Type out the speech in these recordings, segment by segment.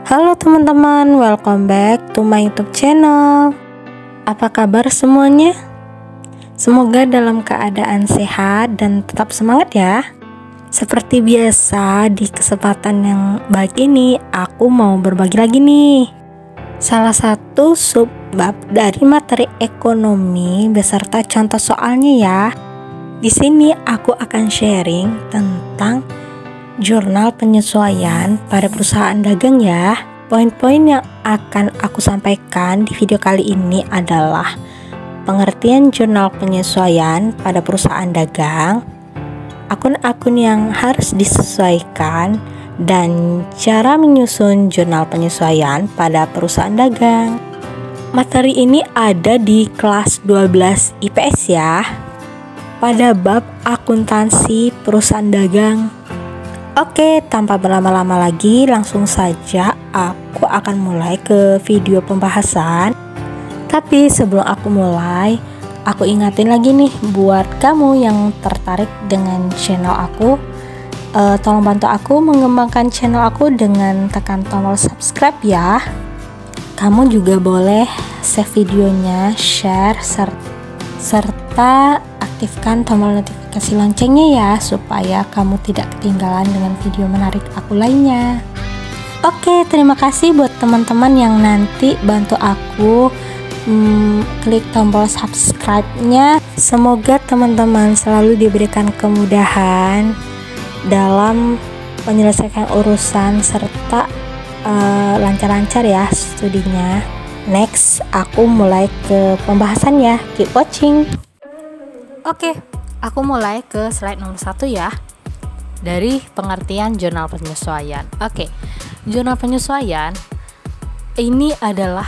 Halo teman-teman, welcome back to my YouTube channel. Apa kabar semuanya? Semoga dalam keadaan sehat dan tetap semangat ya. Seperti biasa, di kesempatan yang baik ini aku mau berbagi lagi nih salah satu subbab dari materi ekonomi beserta contoh soalnya ya. Di sini aku akan sharing tentang jurnal penyesuaian pada perusahaan dagang ya. Poin-poin yang akan aku sampaikan di video kali ini adalah pengertian jurnal penyesuaian pada perusahaan dagang, akun-akun yang harus disesuaikan, dan cara menyusun jurnal penyesuaian pada perusahaan dagang. Materi ini ada di kelas 12 IPS ya, pada bab akuntansi perusahaan dagang. Oke, tanpa berlama-lama lagi, langsung saja aku akan mulai ke video pembahasan. Tapi sebelum aku mulai, aku ingatin lagi nih buat kamu yang tertarik dengan channel aku, tolong bantu aku mengembangkan channel aku dengan tekan tombol subscribe ya. Kamu juga boleh save videonya, share, serta aktifkan tombol notifikasi loncengnya ya, supaya kamu tidak ketinggalan dengan video menarik aku lainnya. Oke, terima kasih buat teman-teman yang nanti bantu aku klik tombol subscribe-nya. Semoga teman-teman selalu diberikan kemudahan dalam menyelesaikan urusan serta lancar-lancar ya studinya. Next, aku mulai ke pembahasan ya. Keep watching. Oke, aku mulai ke slide nomor 1 ya, dari pengertian jurnal penyesuaian. Oke, jurnal penyesuaian ini adalah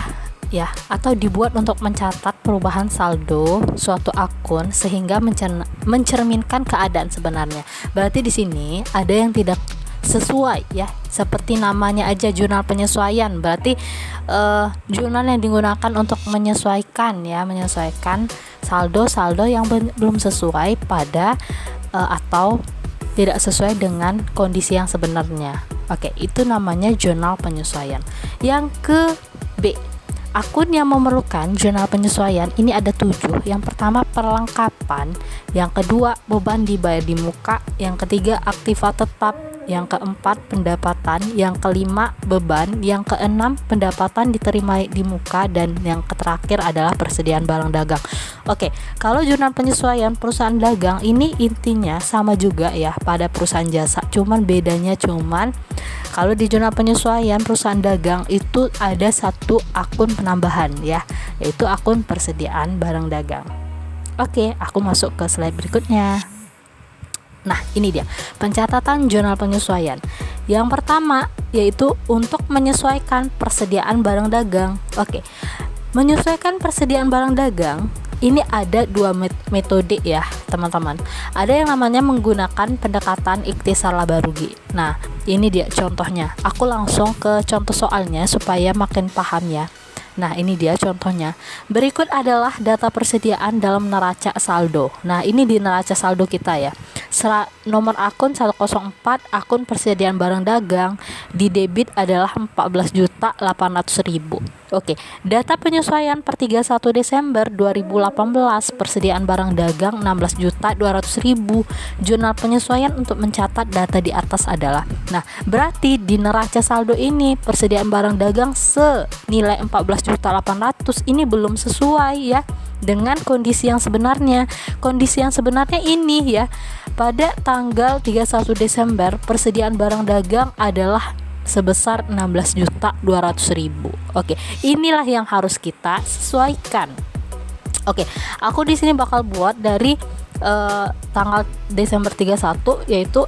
ya, atau dibuat untuk mencatat perubahan saldo suatu akun sehingga mencerminkan keadaan sebenarnya. Berarti di sini ada yang tidak sesuai ya, seperti namanya aja jurnal penyesuaian. Berarti jurnal yang digunakan untuk menyesuaikan ya, menyesuaikan saldo-saldo yang belum sesuai pada atau tidak sesuai dengan kondisi yang sebenarnya. Oke, itu namanya jurnal penyesuaian. Yang ke B, akun yang memerlukan jurnal penyesuaian ini ada 7. Yang pertama perlengkapan, yang kedua beban dibayar di muka, yang ketiga aktiva tetap, yang keempat pendapatan, yang kelima beban, yang keenam pendapatan diterima di muka, dan yang terakhir adalah persediaan barang dagang. Oke, kalau jurnal penyesuaian perusahaan dagang ini intinya sama juga ya pada perusahaan jasa, cuman bedanya kalau di jurnal penyesuaian perusahaan dagang itu ada satu akun penambahan ya, yaitu akun persediaan barang dagang. Oke, aku masuk ke slide berikutnya. Nah, ini dia pencatatan jurnal penyesuaian. Yang pertama yaitu untuk menyesuaikan persediaan barang dagang. Oke, menyesuaikan persediaan barang dagang ini ada 2 metode ya teman-teman. Ada yang namanya menggunakan pendekatan ikhtisar laba rugi. Nah, ini dia contohnya. Aku langsung ke contoh soalnya supaya makin paham ya. Nah, ini dia contohnya. Berikut adalah data persediaan dalam neraca saldo. Nah, ini di neraca saldo kita ya. Nomor akun 104, akun persediaan barang dagang, di debit adalah 14.800.000. Oke, data penyesuaian per 31 Desember 2018, persediaan barang dagang 16.200.000. Jurnal penyesuaian untuk mencatat data di atas adalah, nah berarti di neraca saldo ini persediaan barang dagang senilai 14.800.000 ini belum sesuai ya dengan kondisi yang sebenarnya. Kondisi yang sebenarnya ini ya, pada tanggal 31 Desember persediaan barang dagang adalah sebesar 16.200.000. Oke, inilah yang harus kita sesuaikan. Oke, aku di sini bakal buat dari tanggal Desember 31 yaitu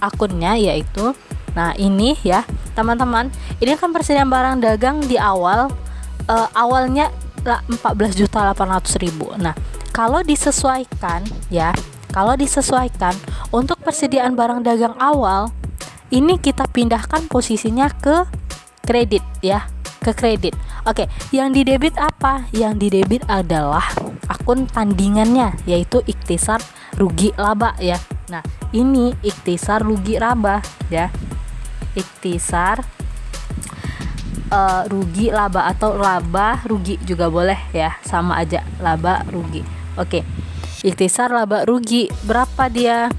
akunnya yaitu, nah ini ya teman-teman, ini kan persediaan barang dagang di awalnya 14.800.000. Nah, kalau disesuaikan ya, untuk persediaan barang dagang awal ini kita pindahkan posisinya ke kredit ya, ke kredit. Oke, yang di debit apa? Yang di debit adalah akun tandingannya yaitu ikhtisar rugi laba ya. Nah, ini ikhtisar rugi laba ya. Ikhtisar rugi laba atau laba rugi juga boleh ya, sama aja laba rugi. Oke, ikhtisar laba rugi berapa dia?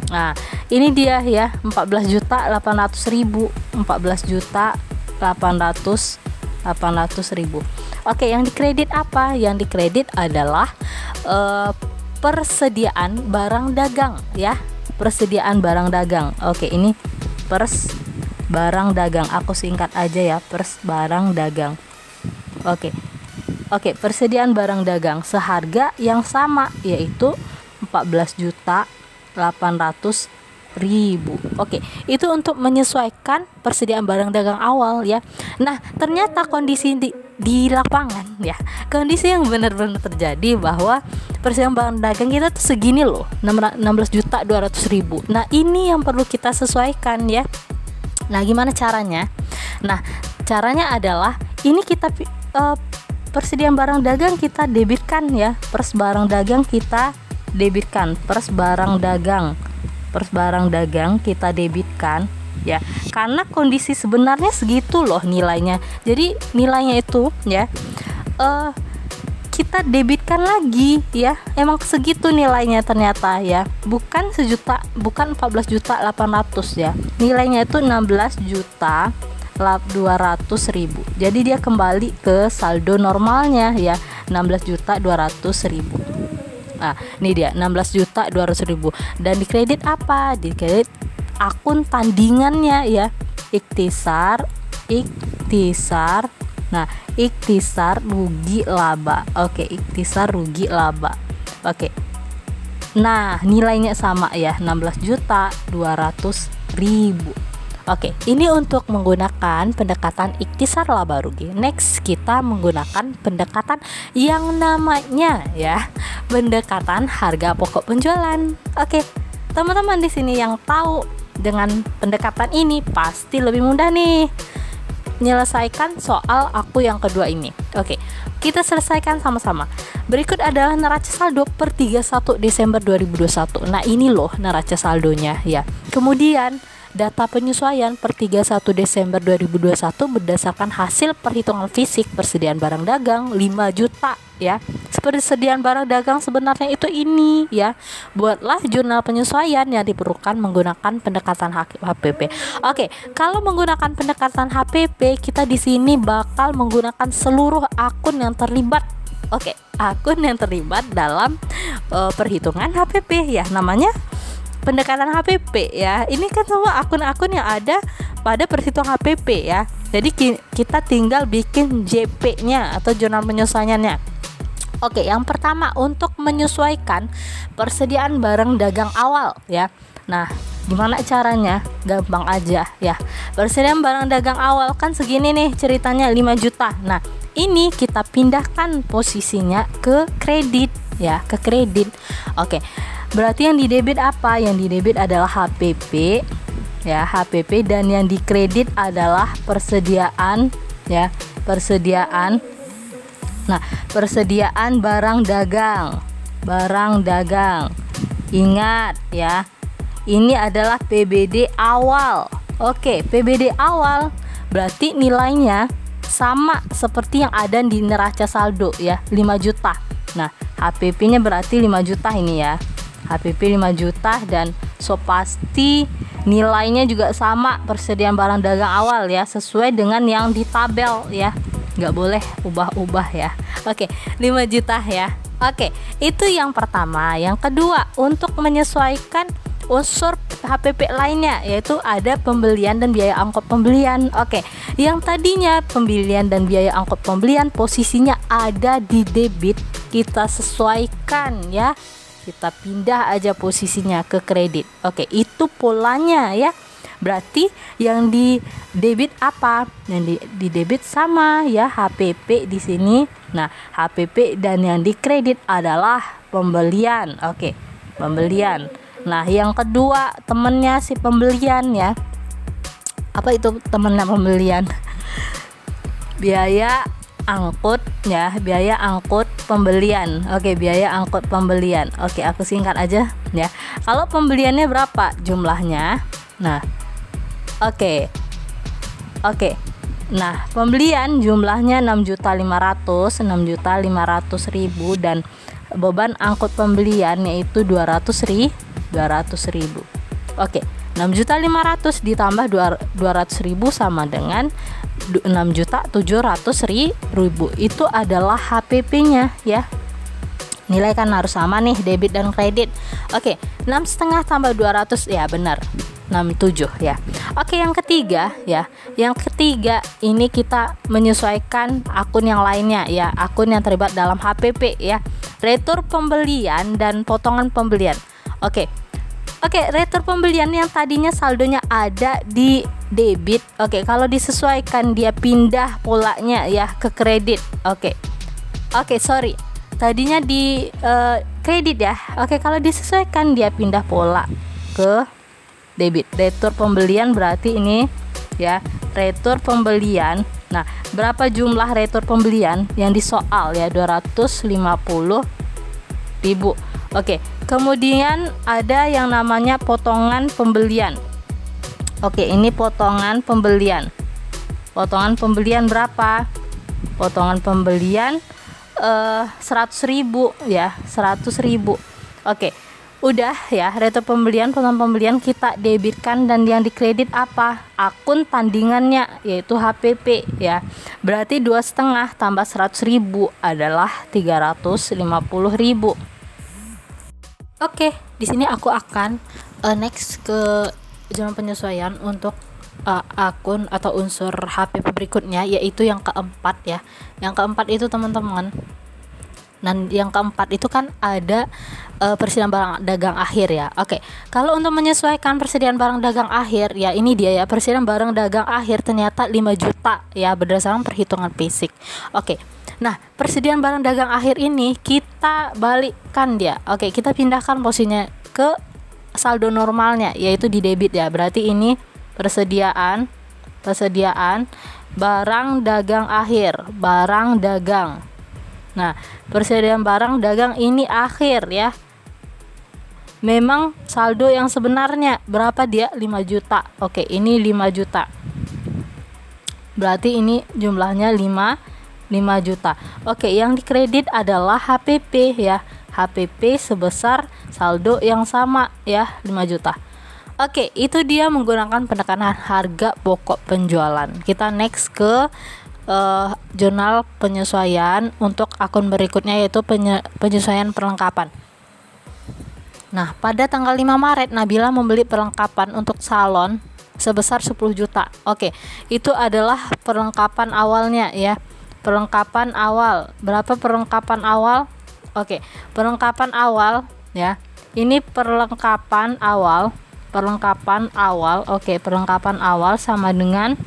Nah, ini dia ya, 14.800.000, 14.800.000. Oke, yang dikredit apa? Yang dikredit adalah persediaan barang dagang ya, persediaan barang dagang. Oke, ini barang dagang, aku singkat aja ya, barang dagang. Oke, persediaan barang dagang seharga yang sama, yaitu 14.800.000. Oke, itu untuk menyesuaikan persediaan barang dagang awal ya. Nah, ternyata kondisi di lapangan ya, kondisi yang benar-benar terjadi bahwa persediaan barang dagang kita tuh segini loh, 16.200.000. Nah, ini yang perlu kita sesuaikan ya. Nah, gimana caranya? Nah, caranya adalah ini kita persediaan barang dagang kita debitkan ya, pers barang dagang kita debitkan, pers barang dagang kita debitkan ya, karena kondisi sebenarnya segitu loh nilainya. Jadi nilainya itu ya kita debitkan lagi ya, emang segitu nilainya ternyata ya, bukan 14.800.000 ya, nilainya itu 16.200.000. Jadi dia kembali ke saldo normalnya ya, 16.200.000. Nah, ini dia 16.200.000. Dan dikredit apa? Dikredit akun tandingannya ya, ikhtisar. Nah, ikhtisar rugi laba. Oke, ikhtisar rugi laba. Oke. Nah, nilainya sama ya, 16.200.000. Oke, ini untuk menggunakan pendekatan ikhtisar laba rugi. Next, kita menggunakan pendekatan yang namanya ya, pendekatan harga pokok penjualan. Oke, teman-teman di sini yang tahu dengan pendekatan ini pasti lebih mudah nih menyelesaikan soal aku yang kedua ini. Oke, kita selesaikan sama-sama. Berikut adalah neraca saldo per 31 Desember 2021. Nah, ini loh neraca saldonya ya. Kemudian data penyesuaian per 31 Desember 2021 berdasarkan hasil perhitungan fisik persediaan barang dagang 5 juta ya. Persediaan barang dagang sebenarnya itu ini ya. Buatlah jurnal penyesuaian yang diperlukan menggunakan pendekatan HPP. Oke, kalau menggunakan pendekatan HPP, kita di sini bakal menggunakan seluruh akun yang terlibat. Oke, akun yang terlibat dalam perhitungan HPP ya, namanya pendekatan HPP ya. Ini kan semua akun-akun yang ada pada perhitungan HPP ya. Jadi kita tinggal bikin JP-nya atau jurnal penyesuaiannya. Oke, yang pertama untuk menyesuaikan persediaan barang dagang awal ya. Nah, gimana caranya? Gampang aja ya. Persediaan barang dagang awal kan segini nih ceritanya, 5 juta. Nah, ini kita pindahkan posisinya ke kredit ya, ke kredit. Oke. Berarti yang didebit apa? Yang didebit adalah HPP ya, HPP, dan yang dikredit adalah persediaan ya, persediaan. Nah, persediaan barang dagang. Ingat ya, ini adalah PBD awal. Oke, PBD awal berarti nilainya sama seperti yang ada di neraca saldo ya, 5 juta. Nah, HPP-nya berarti 5 juta ini ya. HPP 5 juta dan pasti nilainya juga sama persediaan barang dagang awal ya, sesuai dengan yang di tabel ya, nggak boleh ubah-ubah ya. Oke, 5 juta ya. Oke, itu yang pertama. Yang kedua, untuk menyesuaikan unsur HPP lainnya, yaitu ada pembelian dan biaya angkut pembelian. Oke, yang tadinya pembelian dan biaya angkut pembelian posisinya ada di debit, kita sesuaikan ya, kita pindah aja posisinya ke kredit. Oke, itu polanya ya. Berarti yang di debit apa? Yang di debit sama ya, HPP di sini. Nah, HPP dan yang di kredit adalah pembelian. Oke, pembelian. Nah, yang kedua temennya si pembelian ya. Apa itu temennya pembelian? Biaya angkut ya, biaya angkut pembelian. Oke, biaya angkut pembelian. Oke, aku singkat aja ya. Kalau pembeliannya berapa jumlahnya? Nah, oke. Nah, pembelian jumlahnya 6.500.000 dan beban angkut pembelian yaitu 200.000. Oke, 6.500.000 ditambah 200.000 sama dengan 6.700.000. Itu adalah HPP-nya ya. Nilai kan harus sama nih, debit dan kredit. Oke, 6,5 tambah 200 ya benar. 67 ya. Oke, yang ketiga ya. Yang ketiga ini kita menyesuaikan akun yang lainnya ya, akun yang terlibat dalam HPP ya. Retur pembelian dan potongan pembelian. Oke, retur pembelian yang tadinya saldonya ada di debit. Oke, kalau disesuaikan dia pindah polanya ya ke kredit. Oke, sorry. Tadinya di kredit ya. Oke, kalau disesuaikan dia pindah pola ke debit. Retur pembelian berarti ini ya, retur pembelian. Nah, berapa jumlah retur pembelian yang disoal ya? 250.000. Oke, kemudian ada yang namanya potongan pembelian. Oke, ini potongan pembelian. Potongan pembelian berapa? Potongan pembelian 100.000 ya, 100.000. Oke, udah ya, retur pembelian, potongan pembelian kita debitkan, dan yang dikredit apa? Akun tandingannya yaitu HPP ya. Berarti 2,5 tambah 100.000 adalah 350.000. Oke, di sini aku akan next ke jumlah penyesuaian untuk akun atau unsur HPP berikutnya, yaitu yang keempat ya. Yang keempat itu teman-teman, dan yang keempat itu kan ada persediaan barang dagang akhir ya. Oke, kalau untuk menyesuaikan persediaan barang dagang akhir ya, ini dia ya, persediaan barang dagang akhir ternyata 5 juta ya, berdasarkan perhitungan basic. Oke, nah persediaan barang dagang akhir ini kita balikkan dia. Oke, kita pindahkan posisinya ke saldo normalnya yaitu di debit ya. Berarti ini persediaan barang dagang akhir, barang dagang. Nah, persediaan barang dagang ini akhir ya. Memang saldo yang sebenarnya berapa dia? 5 juta. Oke, ini 5 juta. Berarti ini jumlahnya 5 juta. Oke, yang dikredit adalah HPP ya. HPP sebesar saldo yang sama ya, 5 juta. Oke, itu dia menggunakan pendekatan harga pokok penjualan. Kita next ke jurnal penyesuaian untuk akun berikutnya, yaitu penyesuaian perlengkapan. Nah, pada tanggal 5 Maret Nabila membeli perlengkapan untuk salon sebesar 10 juta. Oke, itu adalah perlengkapan awalnya ya. Perlengkapan awal. Berapa perlengkapan awal? Oke, perlengkapan awal ya. Ini perlengkapan awal. Oke, perlengkapan awal sama dengan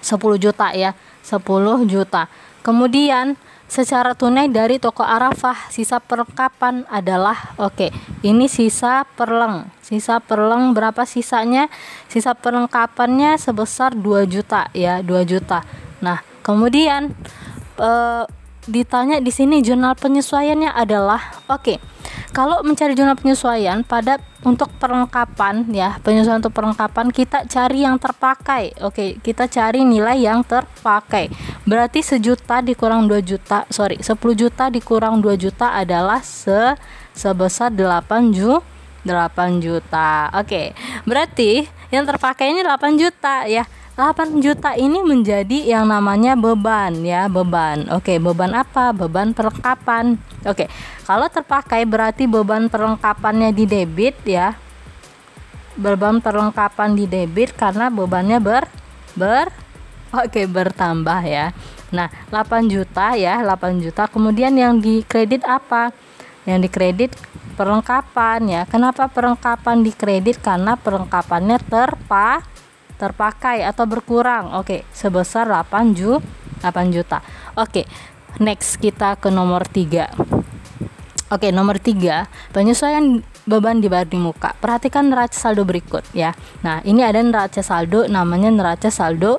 10 juta ya. 10 juta. Kemudian secara tunai dari toko Arafah, sisa perlengkapan adalah ini sisa perleng berapa sisanya? Sisa perlengkapannya sebesar 2 juta ya, 2 juta. Nah, kemudian ditanya di sini jurnal penyesuaiannya adalah kalau mencari jurnal penyesuaian untuk perlengkapan ya, penyesuaian untuk perlengkapan kita cari yang terpakai. Kita cari nilai yang terpakai. Berarti 10 juta dikurang 2 juta adalah sebesar 8 juta. Berarti yang terpakai ini 8 juta ya. 8 juta ini menjadi yang namanya beban ya, beban. Beban apa? Beban perlengkapan. Kalau terpakai berarti beban perlengkapannya di debit ya. Beban perlengkapan di debit karena bebannya bertambah ya. Nah, 8 juta ya, 8 juta. Kemudian yang dikredit apa? Yang dikredit perlengkapan ya. Kenapa perlengkapan dikredit? Karena perlengkapannya terpakai atau berkurang. Sebesar 8 juta. Next kita ke nomor 3. Nomor 3, penyesuaian beban dibayar di muka. Perhatikan neraca saldo berikut ya. Nah, ini ada neraca saldo, namanya neraca saldo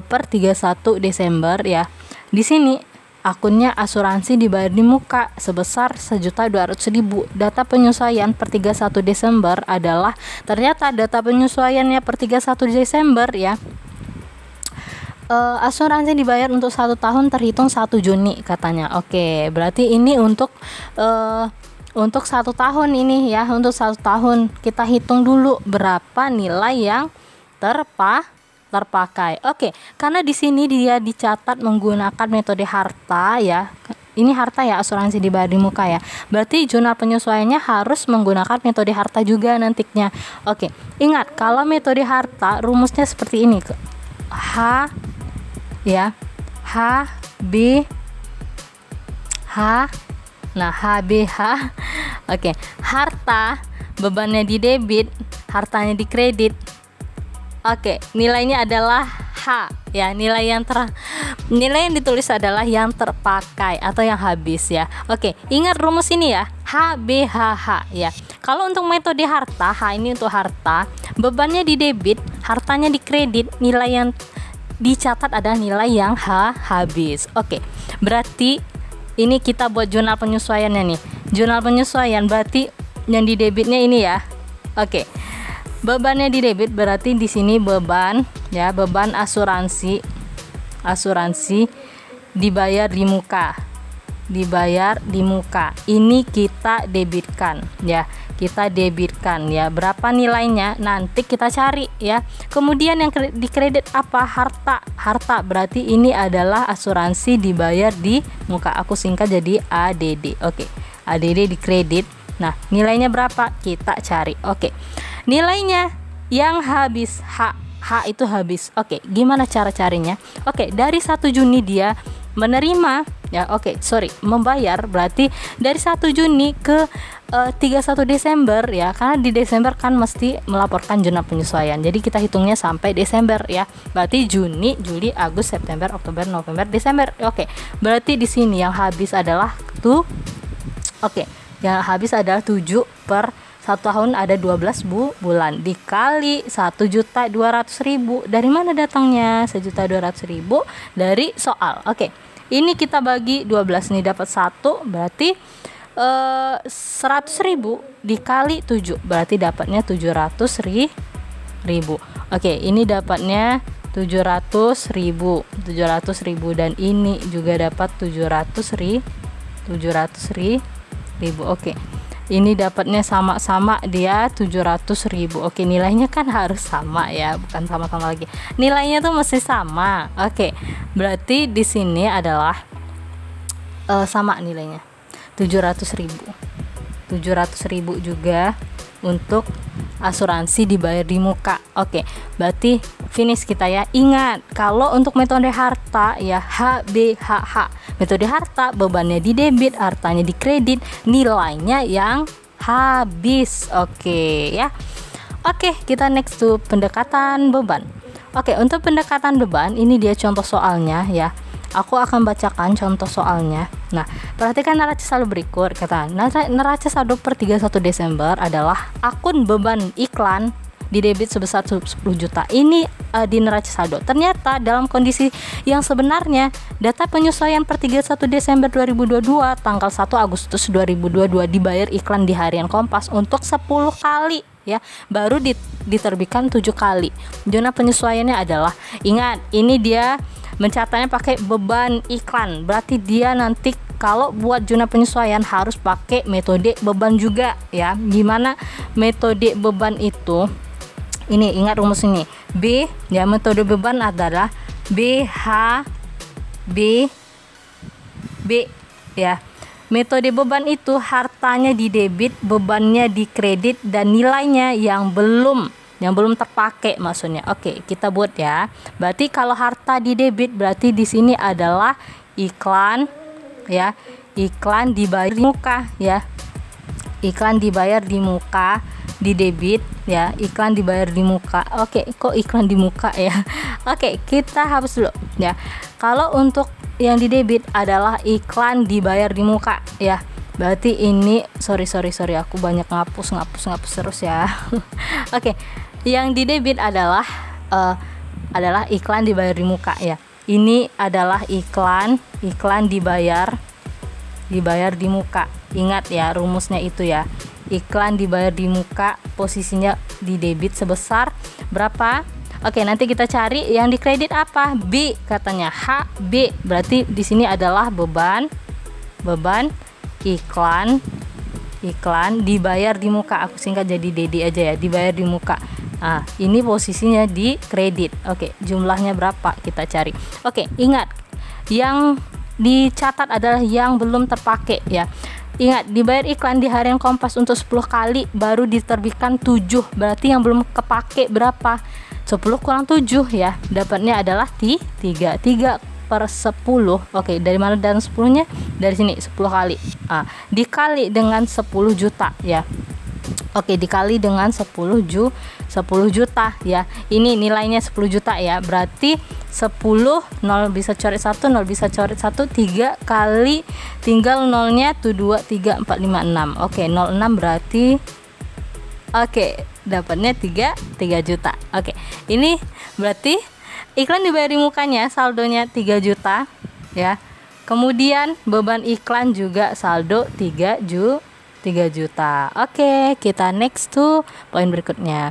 per 31 Desember ya. Di sini akunnya asuransi dibayar di muka sebesar 1.200.000. Data penyesuaian per 31 Desember adalah, ternyata data penyesuaiannya per 31 Desember ya, asuransi dibayar untuk 1 tahun terhitung 1 Juni katanya. Oke, berarti ini untuk 1 tahun ini ya, untuk 1 tahun kita hitung dulu berapa nilai yang terpakai. Oke, karena di sini dia dicatat menggunakan metode harta ya. Ini harta ya, asuransi dibayar di muka ya. Berarti jurnal penyesuaiannya harus menggunakan metode harta juga nantinya. Oke, ingat kalau metode harta rumusnya seperti ini. H ya, H B H. Nah, HBH. Oke, harta bebannya di debit, hartanya di kredit. Oke, nilainya adalah H ya, nilai yang ditulis adalah yang terpakai atau yang habis ya. Oke, ingat rumus ini ya, HBHH ya. Kalau untuk metode harta, H ini untuk harta, bebannya di debit, hartanya di kredit, nilai yang dicatat adalah nilai yang habis. Oke, berarti ini kita buat jurnal penyesuaiannya nih. Jurnal penyesuaian berarti yang di debitnya ini ya. Oke. Bebannya di debit berarti di sini beban ya, beban asuransi dibayar di muka. Dibayar di muka. Ini kita debitkan ya. Kita debitkan ya. Berapa nilainya nanti kita cari ya. Kemudian yang di kredit apa? Harta berarti ini adalah asuransi dibayar di muka. Aku singkat jadi ADD. Oke. ADD di kredit. Nah, nilainya berapa? Kita cari. Oke. Nilainya yang habis H itu habis. Oke, gimana cara carinya? Oke, dari 1 Juni dia menerima ya. Membayar berarti dari 1 Juni ke 31 Desember ya, karena di Desember kan mesti melaporkan jurnal penyesuaian. Jadi kita hitungnya sampai Desember ya. Berarti Juni, Juli, Agustus, September, Oktober, November, Desember. Oke. Berarti di sini yang habis adalah yang habis adalah 7 per 1 tahun ada 12 bulan dikali 1.200.000. Dari mana datangnya 1.200.000? Dari soal. Oke. Ini kita bagi 12 nih, dapat 1 berarti 100.000 dikali 7 berarti dapatnya 700.000. Oke, ini dapatnya 700.000 dan ini juga dapat 700.000. Oke. Ini dapatnya sama-sama dia 700.000. Oke, nilainya kan harus sama ya, bukan sama-sama lagi. Nilainya tuh mesti sama. Oke. Berarti di sini adalah sama nilainya. 700.000. 700.000 juga untuk asuransi dibayar di muka. Oke, berarti finish kita ya. Ingat, kalau untuk metode harta ya HBHH. Metode harta bebannya di debit, hartanya di kredit, nilainya yang habis. Oke ya. Oke, kita next to pendekatan beban. Oke, untuk pendekatan beban ini dia contoh soalnya ya. Aku akan bacakan contoh soalnya. Nah, perhatikan neraca saldo berikut. Kata neraca saldo per 31 Desember adalah akun beban iklan di debit sebesar 10 juta. Ini di neraca saldo. Ternyata dalam kondisi yang sebenarnya data penyesuaian per 31 Desember 2022 tanggal 1 Agustus 2022 dibayar iklan di harian Kompas untuk 10 kali ya, baru diterbitkan 7 kali. Zona penyesuaiannya adalah, ingat ini dia mencatatnya pakai beban iklan, berarti dia nanti kalau buat zona penyesuaian harus pakai metode beban juga ya. Gimana metode beban itu? Ini ingat rumus ini. B ya, metode beban adalah BH B ya. Metode beban itu hartanya di debit, bebannya di kredit, dan nilainya yang belum terpakai maksudnya. Oke, kita buat ya. Berarti kalau harta di debit berarti di sini adalah iklan ya. Iklan dibayar di muka ya. Iklan dibayar di muka di debit ya. Iklan dibayar di muka. Oke, kok iklan di muka ya? Oke, kita hapus dulu ya. Kalau untuk yang di debit adalah iklan dibayar di muka ya. Berarti ini sorry aku banyak ngapus terus ya. Oke. Yang di debit adalah iklan dibayar di muka ya. Ini adalah iklan dibayar di muka. Ingat ya rumusnya itu ya. Iklan dibayar di muka, posisinya di debit sebesar berapa? Oke, nanti kita cari yang dikredit apa? B katanya. H, B. Berarti di sini adalah beban iklan dibayar di muka. Aku singkat jadi DD aja ya, dibayar di muka. Nah, ini posisinya di kredit. Oke, jumlahnya berapa kita cari. Oke, ingat yang dicatat adalah yang belum terpakai ya. Ingat, dibayar iklan di harian Kompas untuk 10 kali baru diterbitkan 7. Berarti yang belum kepake berapa? 10 kurang 7 ya. Dapatnya adalah 3/10. Oke, dari mana dan 10-nya? Dari sini 10 kali. Dikali dengan 10 juta ya. Oke, dikali dengan 10 juta ya. Ini nilainya 10 juta ya. Berarti 10, 0 bisa coret 1, 0 bisa coret 1, 3 kali tinggal nolnya tuh 2, 3, 4, 5, 6. Oke, 06 berarti dapatnya 3 juta. Oke, ini berarti iklan dibayar di mukanya saldonya 3 juta ya. Kemudian beban iklan juga saldo 3 juta. Oke, kita next to poin berikutnya.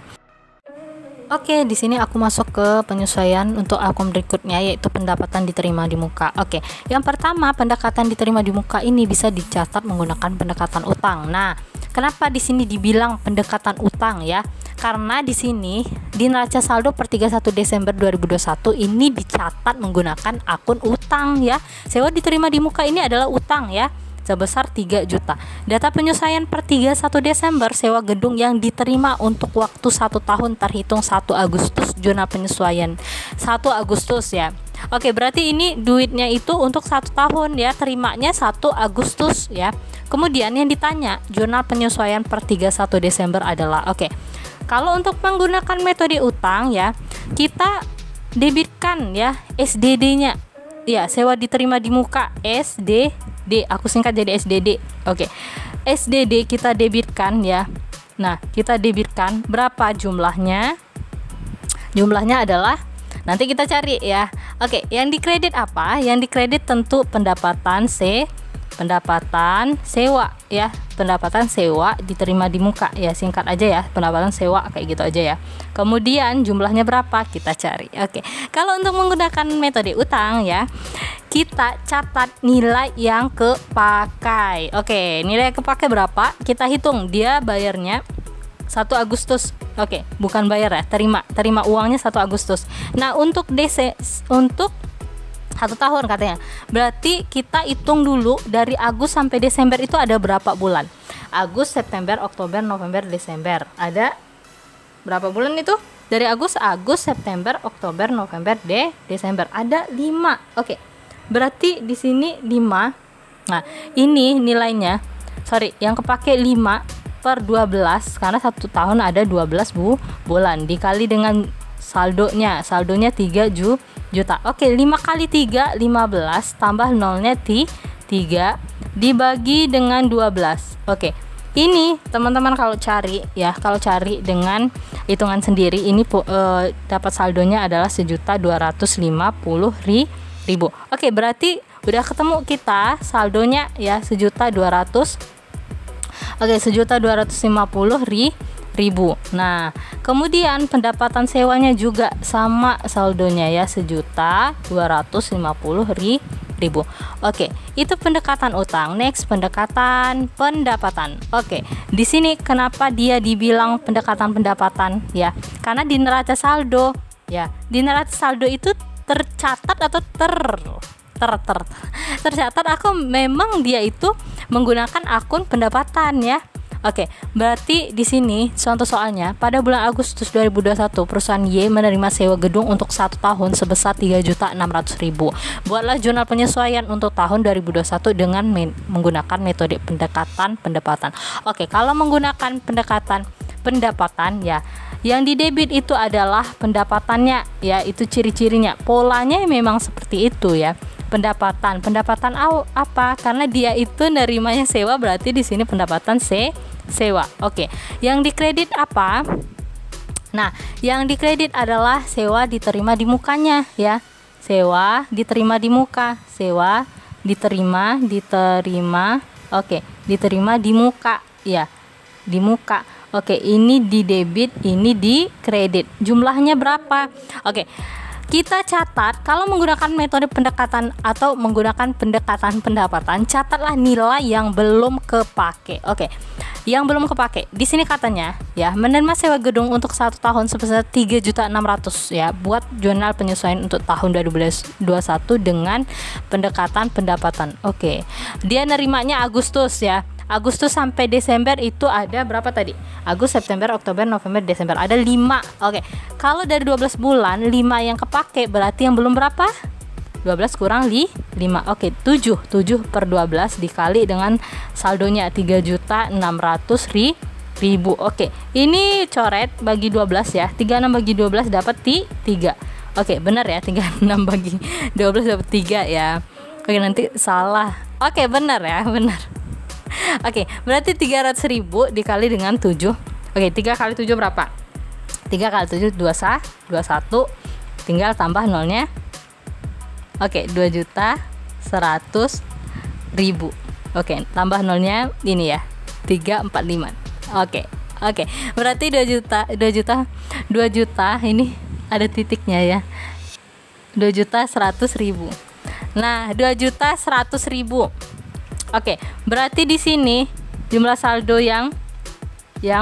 Oke, di sini aku masuk ke penyesuaian untuk akun berikutnya, yaitu pendapatan diterima di muka. Oke, yang pertama, pendekatan diterima di muka ini bisa dicatat menggunakan pendekatan utang. Nah, kenapa di sini dibilang pendekatan utang ya? Karena di sini di neraca saldo per 31 Desember 2021 ini dicatat menggunakan akun utang ya. Sewa diterima di muka ini adalah utang ya, sebesar 3 juta. Data penyesuaian per 31 Desember sewa gedung yang diterima untuk waktu 1 tahun terhitung 1 Agustus, jurnal penyesuaian 1 Agustus ya. Oke, berarti ini duitnya itu untuk 1 tahun ya, terimanya 1 Agustus ya. Kemudian yang ditanya jurnal penyesuaian per 31 Desember adalah kalau untuk menggunakan metode utang ya, kita debitkan ya SDD-nya. Ya, sewa diterima di muka SDD, aku singkat jadi SDD. Oke. SDD kita debitkan ya. Nah, kita debitkan berapa jumlahnya? Jumlahnya adalah nanti kita cari ya. Oke, yang dikredit apa? Yang dikredit tentu pendapatan sewa ya. Pendapatan sewa diterima di muka ya, singkat aja ya, pendapatan sewa kayak gitu aja ya. Kemudian jumlahnya berapa kita cari. Oke, kalau untuk menggunakan metode utang ya, kita catat nilai yang kepakai. Oke, nilai yang kepakai berapa? Kita hitung, dia bayarnya 1 Agustus. Oke, bukan bayar ya, terima uangnya 1 Agustus. Nah, untuk DC untuk 1 tahun katanya. Berarti kita hitung dulu dari Agustus sampai Desember itu ada berapa bulan? Agustus, September, Oktober, November, Desember. Ada berapa bulan itu? Dari Agustus, September, Oktober, November, Desember. Ada 5. Oke. Berarti di sini 5. Nah, ini nilainya yang kepake 5/12 karena 1 tahun ada 12 bulan dikali dengan saldonya 3 juta. Oke, 5 kali 3 15 tambah nolnya 3 dibagi dengan 12. Oke. Ini teman-teman kalau cari dengan hitungan sendiri ini dapat saldonya adalah 1.250.000. Oke, berarti udah ketemu kita saldonya ya 1.200.000. Oke, 1.250.000. Nah, kemudian pendapatan sewanya juga sama saldonya ya 1.250.000. Oke, itu pendekatan utang. Next, pendekatan pendapatan. Oke, di sini kenapa dia dibilang pendekatan pendapatan ya? Karena di neraca saldo ya, di neraca saldo itu tercatat atau tercatat memang dia itu menggunakan akun pendapatan ya. Oke, berarti di sini contoh soalnya pada bulan Agustus 2021 perusahaan Y menerima sewa gedung untuk 1 tahun sebesar 3.600.000. Buatlah jurnal penyesuaian untuk tahun 2021 dengan menggunakan metode pendekatan pendapatan. Oke, kalau menggunakan pendekatan pendapatan ya, yang didebit itu adalah pendapatannya ya, itu ciri-cirinya. Polanya memang seperti itu ya. Pendapatan apa? Karena dia itu nerimanya sewa, berarti di sini pendapatan sewa. Oke, yang dikredit apa? Nah, yang dikredit adalah sewa diterima di mukanya ya. Sewa diterima di muka, sewa diterima. Oke, diterima di muka ya, di muka. Oke, ini di debit, ini di kredit. Jumlahnya berapa? Oke. Kita catat kalau menggunakan metode pendekatan atau menggunakan pendekatan pendapatan, catatlah nilai yang belum kepake. Oke. Yang belum kepake. Di sini katanya ya, menerima sewa gedung untuk 1 tahun sebesar 3.600.000 ya, buat jurnal penyesuaian untuk tahun 2021 dengan pendekatan pendapatan. Oke. Dia nerimanya Agustus ya. Agustus sampai Desember itu ada berapa tadi? Agustus, September, Oktober, November, Desember. Ada 5. Oke. Kalau dari 12 bulan, 5 yang kepake, berarti yang belum berapa? 12 kurang 5. Oke, 7 per 12 dikali dengan saldonya 3.600.000. Oke. Ini coret bagi 12 ya. 36 bagi 12 dapat 3. Oke, benar ya. 36 bagi 12 dapat 3 ya. Oke, nanti salah. Oke, benar ya, benar. Oke, berarti 300.000 dikali dengan 7. Oke, 3 kali 7 berapa? 3 kali 7 21. Tinggal tambah nolnya. Oke, 2.100.000. Oke, tambah nolnya ini ya. 345. Oke. Berarti 2 juta ini ada titiknya ya. 2.100.000. Nah, 2.100.000. Oke, berarti di sini jumlah saldo yang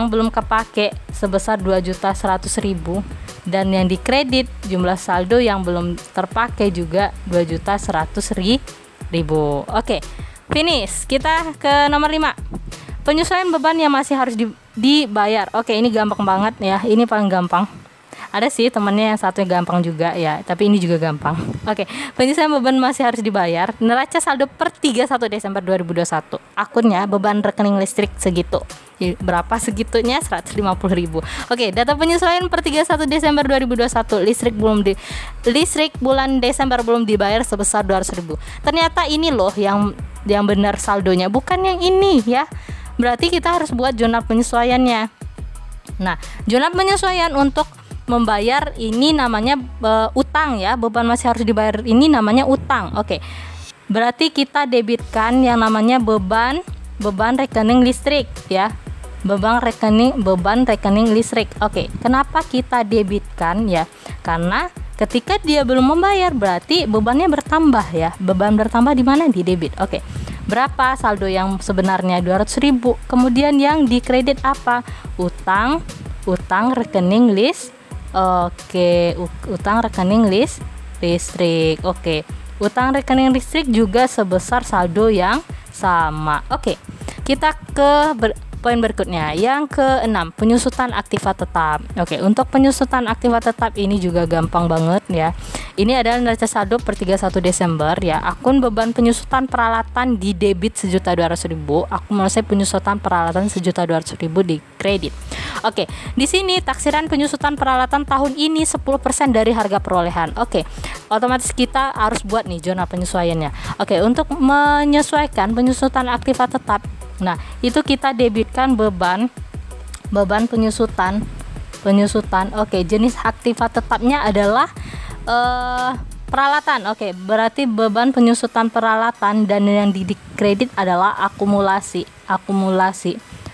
belum kepake sebesar 2.100.000 dan yang dikredit jumlah saldo yang belum terpakai juga 2.100.000. Oke, finish. Kita ke nomor 5. Penyesuaian beban yang masih harus dibayar. Oke, ini gampang banget ya. Ini paling gampang. Ada sih temennya yang satunya gampang juga ya, tapi ini juga gampang. Oke, penyesuaian beban masih harus dibayar. Neraca saldo per 31 Desember 2021. Akunnya beban rekening listrik segitu. Berapa segitunya? 150.000. Oke, data penyesuaian per 31 Desember 2021. Listrik bulan Desember belum dibayar sebesar 200.000. Ternyata ini loh yang benar saldonya, bukan yang ini ya. Berarti kita harus buat jurnal penyesuaiannya. Nah, jurnal penyesuaian untuk membayar ini namanya utang ya. Beban masih harus dibayar ini namanya utang. Oke. Berarti kita debitkan yang namanya beban rekening listrik ya. Beban rekening listrik. Oke. Kenapa kita debitkan ya? Karena ketika dia belum membayar berarti bebannya bertambah ya. Beban bertambah di mana? Di debit. Oke. Berapa saldo yang sebenarnya? 200.000. Kemudian yang dikredit apa? Utang rekening listrik. Oke, utang rekening listrik. Oke, utang rekening listrik juga sebesar saldo yang sama. Oke, kita ke poin berikutnya, yang ke-6, penyusutan aktiva tetap. Oke, untuk penyusutan aktiva tetap ini juga gampang banget ya. Ini adalah neraca saldo per 31 Desember ya. Akun beban penyusutan peralatan di debit 1.200.000, akumulasi penyusutan peralatan 1.200.000 di kredit. Oke, di sini taksiran penyusutan peralatan tahun ini 10% dari harga perolehan. Oke, otomatis kita harus buat nih jurnal penyesuaiannya. Oke, untuk menyesuaikan penyusutan aktiva tetap, nah itu kita debitkan beban penyusutan. Oke, jenis aktiva tetapnya adalah peralatan. Oke, berarti beban penyusutan peralatan, dan yang di kredit adalah akumulasi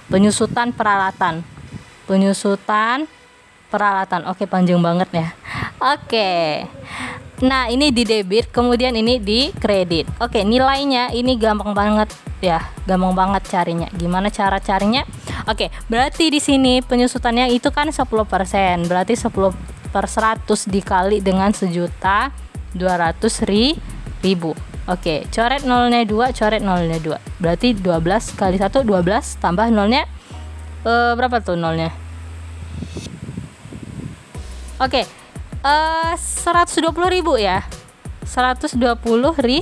penyusutan peralatan. Oke, panjang banget ya. Oke. Nah, ini di debit, kemudian ini di kredit. Oke, nilainya ini gampang banget ya. Gampang banget carinya. Gimana cara carinya? Oke, berarti di sini penyusutannya itu kan 10%. Berarti 10/100 dikali dengan 1.200.000. Oke, coret nolnya 2, berarti 12 kali 1 12 tambah nolnya berapa tuh nolnya? Oke, 120.000 ya. 120.000.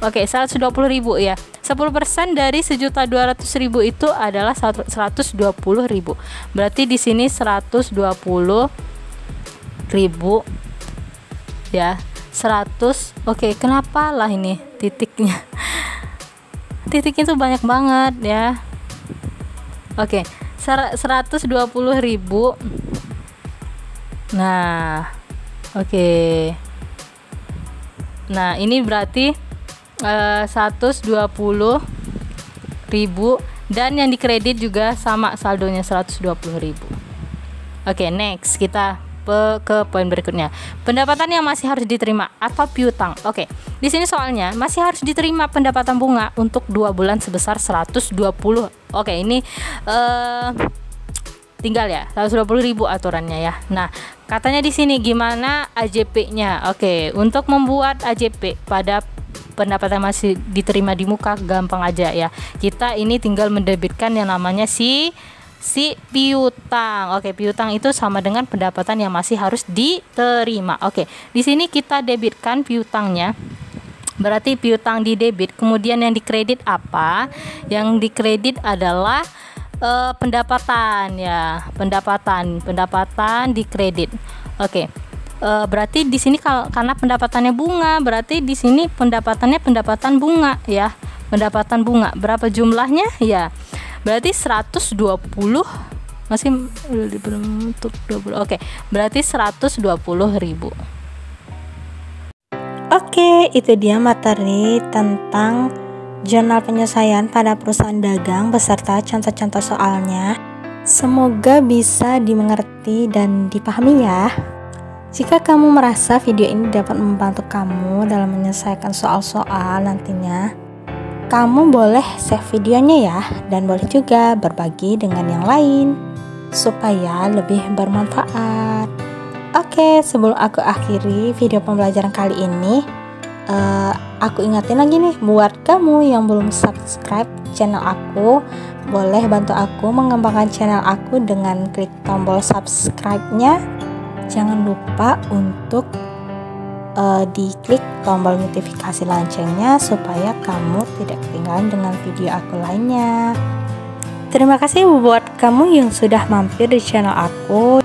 Oke, 120.000 ya. 10% dari 1.200.000 itu adalah 120.000. Berarti di sini 120.000 ya. 100. Oke, kenapa lah ini titiknya? Titiknya tuh banyak banget ya. Oke, 120.000. Nah, oke. Nah, ini berarti 120.000 Dan yang dikredit juga sama, saldonya 120.000. Oke, next kita ke poin berikutnya. Pendapatan yang masih harus diterima atau piutang. Oke, di sini soalnya masih harus diterima pendapatan bunga untuk 2 bulan sebesar 120. Oke, ini tinggal ya 120.000 aturannya ya. Nah, katanya di sini gimana AJP-nya. Oke, untuk membuat AJP pada pendapatan masih diterima di muka gampang aja ya. Kita ini tinggal mendebitkan yang namanya si piutang. Oke, piutang itu sama dengan pendapatan yang masih harus diterima. Oke, di sini kita debitkan piutangnya. Berarti piutang di debit, kemudian yang dikredit apa? Yang dikredit adalah pendapatan ya, pendapatan dikredit. Oke. Berarti di sini karena pendapatannya bunga, berarti di sini pendapatan bunga ya. Pendapatan bunga. Berapa jumlahnya? Ya. Berarti 120 masih bentuk 20. Oke, berarti 120.000. Oke, itu dia materi tentang jurnal penyelesaian pada perusahaan dagang beserta contoh-contoh soalnya. Semoga bisa dimengerti dan dipahami ya. Jika kamu merasa video ini dapat membantu kamu dalam menyelesaikan soal-soal nantinya, kamu boleh save videonya ya, dan boleh juga berbagi dengan yang lain supaya lebih bermanfaat. Oke, sebelum aku akhiri video pembelajaran kali ini, aku ingatin lagi nih buat kamu yang belum subscribe channel aku, boleh bantu aku mengembangkan channel aku dengan klik tombol subscribe-nya. Jangan lupa untuk diklik tombol notifikasi loncengnya supaya kamu tidak ketinggalan dengan video aku lainnya. Terima kasih buat kamu yang sudah mampir di channel aku.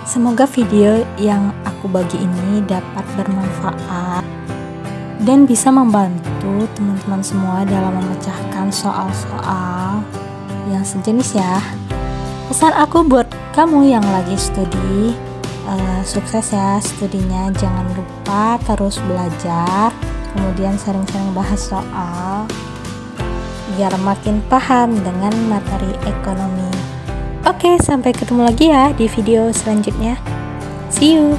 Semoga video yang aku bagi ini dapat bermanfaat dan bisa membantu teman-teman semua dalam memecahkan soal-soal yang sejenis ya. Pesan aku buat kamu yang lagi studi, sukses ya studinya, jangan lupa terus belajar, kemudian sering-sering bahas soal biar makin paham dengan materi ekonomi. Oke, sampai ketemu lagi ya di video selanjutnya. See you.